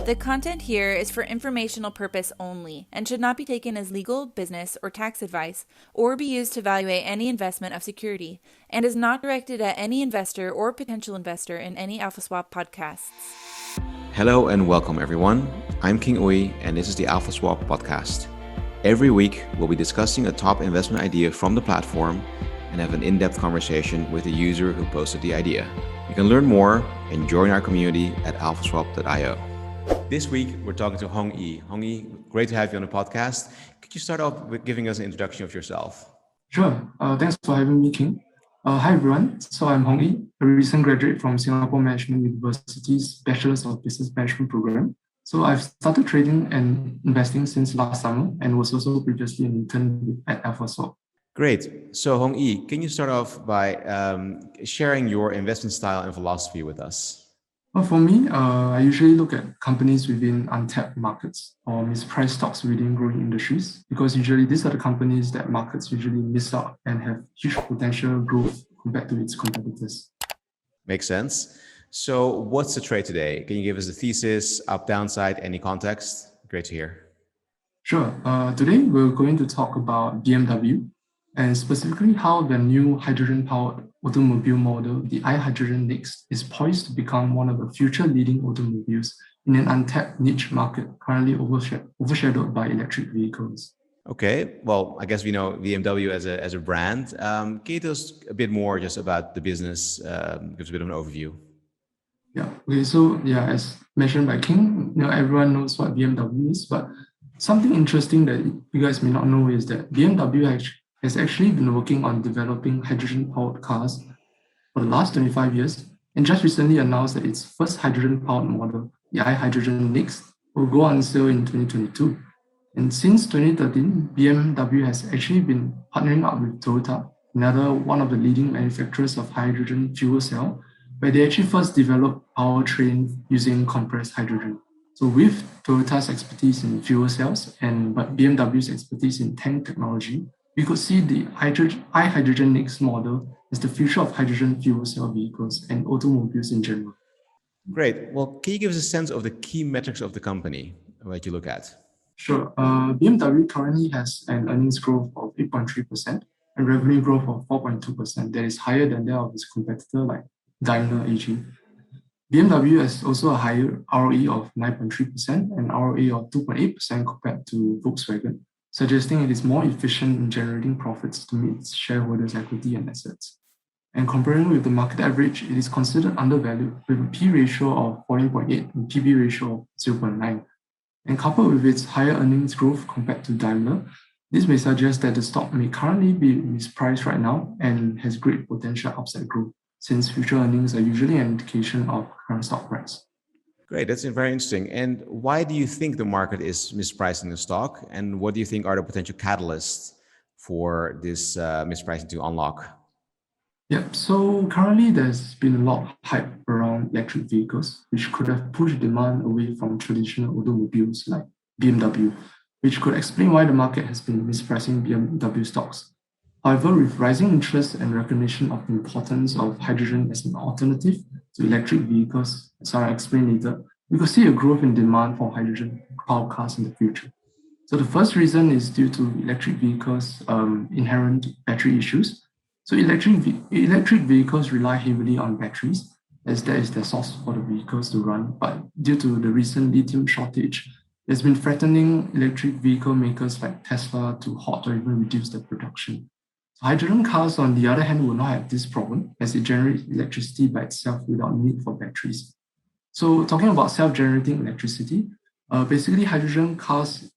The content here is for informational purpose only and should not be taken as legal, business, or tax advice or be used to evaluate any investment of security and is not directed at any investor or potential investor in any AlphaSwap podcasts. Hello and welcome everyone. I'm King Ui and this is the AlphaSwap podcast. Every week we'll be discussing a top investment idea from the platform and have an in-depth conversation with the user who posted the idea. You can learn more and join our community at alphaswap.io. This week, we're talking to Hong Ee. Hong Ee, great to have you on the podcast. Could you start off with giving us an introduction of yourself? Sure. Thanks for having me, King. Hi, everyone. So I'm Hong Ee, a recent graduate from Singapore Management University's Bachelor's of Business Management program. So I've started trading and investing since last summer and was also previously an intern at AlphaSwap. Great. So Hong Ee, can you start off by sharing your investment style and philosophy with us? Well, for me, I usually look at companies within untapped markets or mispriced stocks within growing industries, because usually these are the companies that markets usually miss out and have huge potential growth compared to its competitors. Makes sense. So what's the trade today? Can you give us the thesis, up, downside, any context? Great to hear. Sure. Today, we're going to talk about BMW and specifically how the new hydrogen-powered automobile model, the ihydrogen Next, is poised to become one of the future leading automobiles in an untapped niche market currently overshadowed by electric vehicles. Okay, well, I guess we know BMW as a brand. Can you tell us a bit more just about the business, give us a bit of an overview? Yeah, okay, so as mentioned by King, everyone knows what BMW is, but something interesting that you guys may not know is that BMW has actually been working on developing hydrogen-powered cars for the last 25 years and just recently announced that its first hydrogen-powered model, the ihydrogen Next, will go on sale in 2022. And since 2013, BMW has actually been partnering up with Toyota, another one of the leading manufacturers of hydrogen fuel cell, where they actually first developed powertrain using compressed hydrogen. So with Toyota's expertise in fuel cells and BMW's expertise in tank technology, we could see the ihydrogen Next model as the future of hydrogen fuel cell vehicles and automobiles in general. Great. Well, can you give us a sense of the key metrics of the company that you look at? Sure. BMW currently has an earnings growth of 8.3% and revenue growth of 4.2%. That is higher than that of its competitor like Daimler AG. BMW has also a higher ROE of 9.3% and ROA of 2.8% compared to Volkswagen, suggesting it is more efficient in generating profits to meet its shareholders' equity and assets. And comparing with the market average, it is considered undervalued with a P ratio of 14.8 and PB ratio of 0.9. And coupled with its higher earnings growth compared to Daimler, this may suggest that the stock may currently be mispriced right now and has great potential upside growth, since future earnings are usually an indication of current stock price. Great, that's very interesting. And why do you think the market is mispricing the stock? And what do you think are the potential catalysts for this mispricing to unlock? Yeah, so currently there's been a lot of hype around electric vehicles, which could have pushed demand away from traditional automobiles like BMW, which could explain why the market has been mispricing BMW stocks. However, with rising interest and recognition of the importance of hydrogen as an alternative to electric vehicles, as I'll explain later, we could see a growth in demand for hydrogen-powered cars in the future. So the first reason is due to electric vehicles' inherent battery issues. So electric vehicles rely heavily on batteries, as that is the source for the vehicles to run. But due to the recent lithium shortage, it's been threatening electric vehicle makers like Tesla to halt or even reduce their production. Hydrogen cars, on the other hand, will not have this problem as it generates electricity by itself without need for batteries. So talking about self-generating electricity, basically hydrogen cars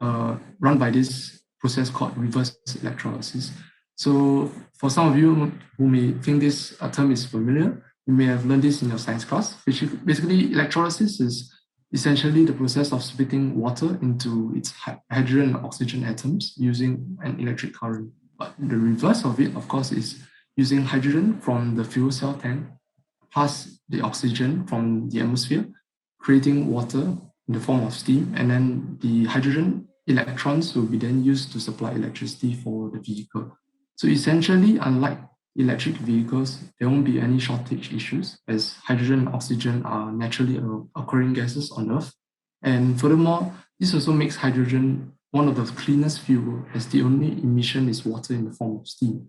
run by this process called reverse electrolysis. So for some of you who may think this term is familiar, you may have learned this in your science class. Basically, electrolysis is essentially the process of splitting water into its hydrogen and oxygen atoms using an electric current. But the reverse of it, of course, is using hydrogen from the fuel cell tank plus the oxygen from the atmosphere, creating water in the form of steam, and then the hydrogen electrons will be then used to supply electricity for the vehicle. So essentially, unlike electric vehicles, there won't be any shortage issues as hydrogen and oxygen are naturally occurring gases on Earth. And furthermore, this also makes hydrogen one of the cleanest fuel as the only emission is water in the form of steam.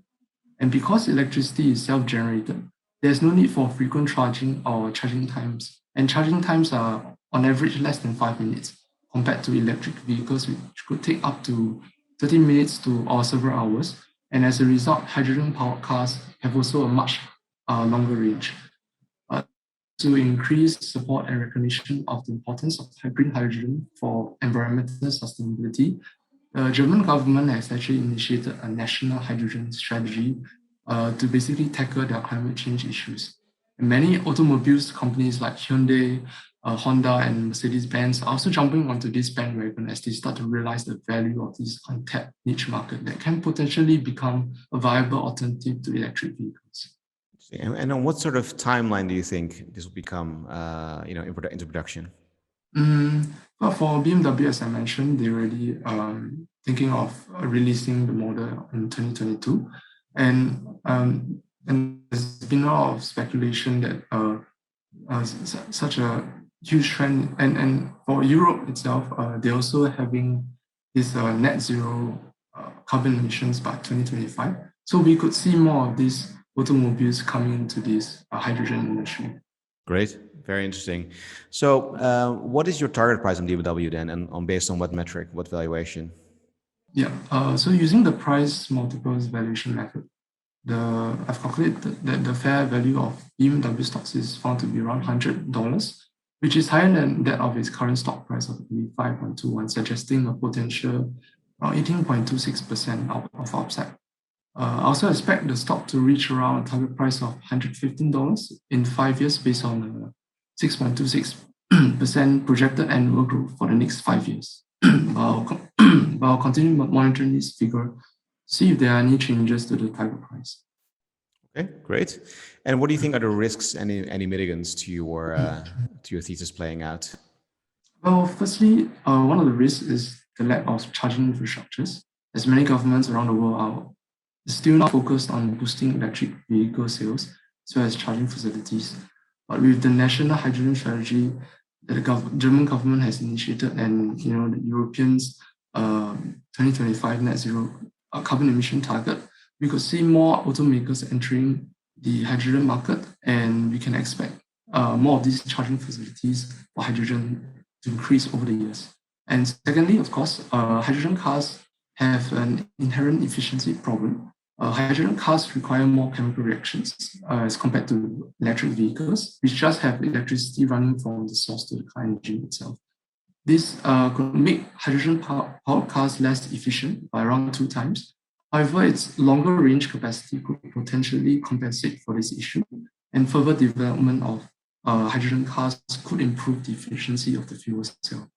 And because electricity is self-generated, there's no need for frequent charging or charging times. And charging times are on average less than 5 minutes compared to electric vehicles, which could take up to 30 minutes or several hours. And as a result, hydrogen-powered cars have also a much longer range. To increase support and recognition of the importance of green hydrogen for environmental sustainability, the German government has actually initiated a national hydrogen strategy to basically tackle their climate change issues. And many automobiles companies like Hyundai, Honda, and Mercedes-Benz are also jumping onto this bandwagon as they start to realize the value of this untapped niche market that can potentially become a viable alternative to electric vehicles. And on what sort of timeline do you think this will become, into production? But for BMW, as I mentioned, they're already thinking of releasing the model in 2022, and there's been a lot of speculation that such a huge trend, and for Europe itself, they're also having this net zero carbon emissions by 2025. So we could see more of these automobiles coming into this hydrogen industry. Great, very interesting. So, what is your target price on BMW then, and based on what metric, what valuation? Yeah, so using the price multiples valuation method, I've calculated that the fair value of BMW stocks is found to be around $100, which is higher than that of its current stock price of 85.21, suggesting a potential around 18.26% of upside. I also expect the stock to reach around a target price of $115 in 5 years based on 6.26% projected annual growth for the next 5 years. I'll continue monitoring this figure, see if there are any changes to the target price. Okay, great. And what do you think are the risks and any mitigants to your thesis playing out? Well, firstly, one of the risks is the lack of charging infrastructures, as many governments around the world are still not focused on boosting electric vehicle sales as well as charging facilities. But with the national hydrogen strategy that the German government has initiated and the Europeans 2025 net zero carbon emission target, we could see more automakers entering the hydrogen market, and we can expect more of these charging facilities for hydrogen to increase over the years. And secondly, of course, hydrogen cars have an inherent efficiency problem. Hydrogen cars require more chemical reactions as compared to electric vehicles, which just have electricity running from the source to the car engine itself. This could make hydrogen-powered cars less efficient by around 2 times. However, its longer range capacity could potentially compensate for this issue, and further development of hydrogen cars could improve the efficiency of the fuel cell.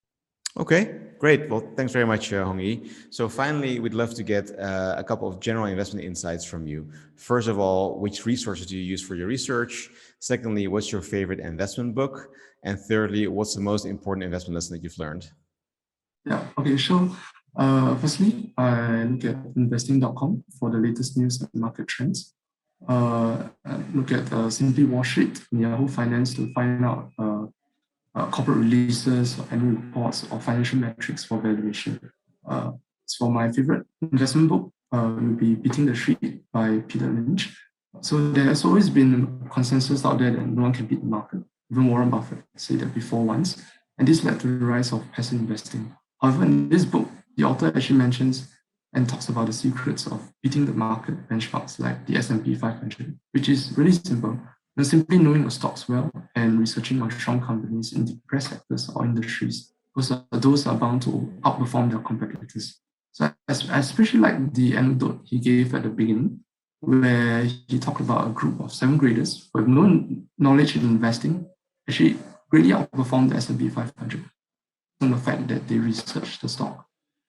Okay, great. Well, thanks very much, Hong Ee. So finally, we'd love to get a couple of general investment insights from you. First of all, which resources do you use for your research? Secondly, what's your favorite investment book? And thirdly, what's the most important investment lesson that you've learned? Yeah, okay, so firstly, I look at investing.com for the latest news and market trends. Look at Simply Wall Street and Yahoo Finance to find out corporate releases or annual reports or financial metrics for valuation. So my favorite investment book will be Beating the Street by Peter Lynch. So there has always been a consensus out there that no one can beat the market. Even Warren Buffett said that before once, and this led to the rise of passive investing. However, in this book, the author actually mentions and talks about the secrets of beating the market benchmarks like the S&P 500, which is really simple. Simply knowing your stocks well and researching on strong companies in depressed sectors or industries, because those are bound to outperform their competitors. So I especially like the anecdote he gave at the beginning, where he talked about a group of 7 graders who have no knowledge in investing, actually greatly outperformed the S&P 500 on the fact that they researched the stock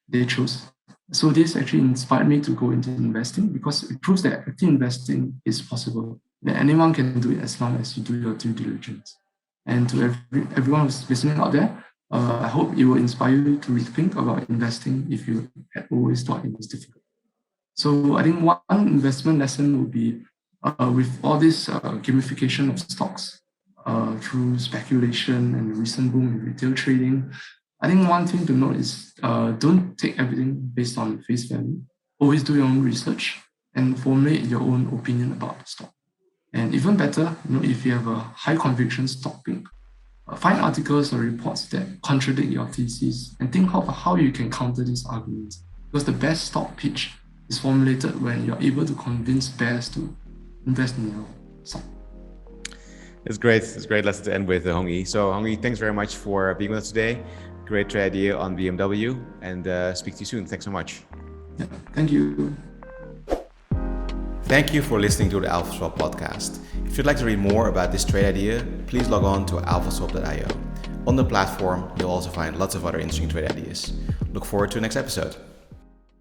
they chose. So this actually inspired me to go into investing because it proves that active investing is possible, that anyone can do it as long as you do your due diligence. And to everyone who's listening out there, I hope it will inspire you to rethink about investing if you had always thought it was difficult. So I think one investment lesson would be with all this gamification of stocks through speculation and the recent boom in retail trading, I think one thing to note is don't take everything based on face value. Always do your own research and formulate your own opinion about the stock. And even better, if you have a high conviction stock pick, find articles or reports that contradict your thesis and think of how you can counter these arguments. Because the best stock pitch is formulated when you're able to convince bears to invest in your stock. It's great. It's a great lesson to end with, Hong Ee. So Hong Ee, thanks very much for being with us today. Great trade idea on BMW, and speak to you soon. Thanks so much. Yeah, thank you. Thank you for listening to the AlphaSwap podcast. If you'd like to read more about this trade idea, please log on to alphaswap.io. On the platform, you'll also find lots of other interesting trade ideas. Look forward to the next episode.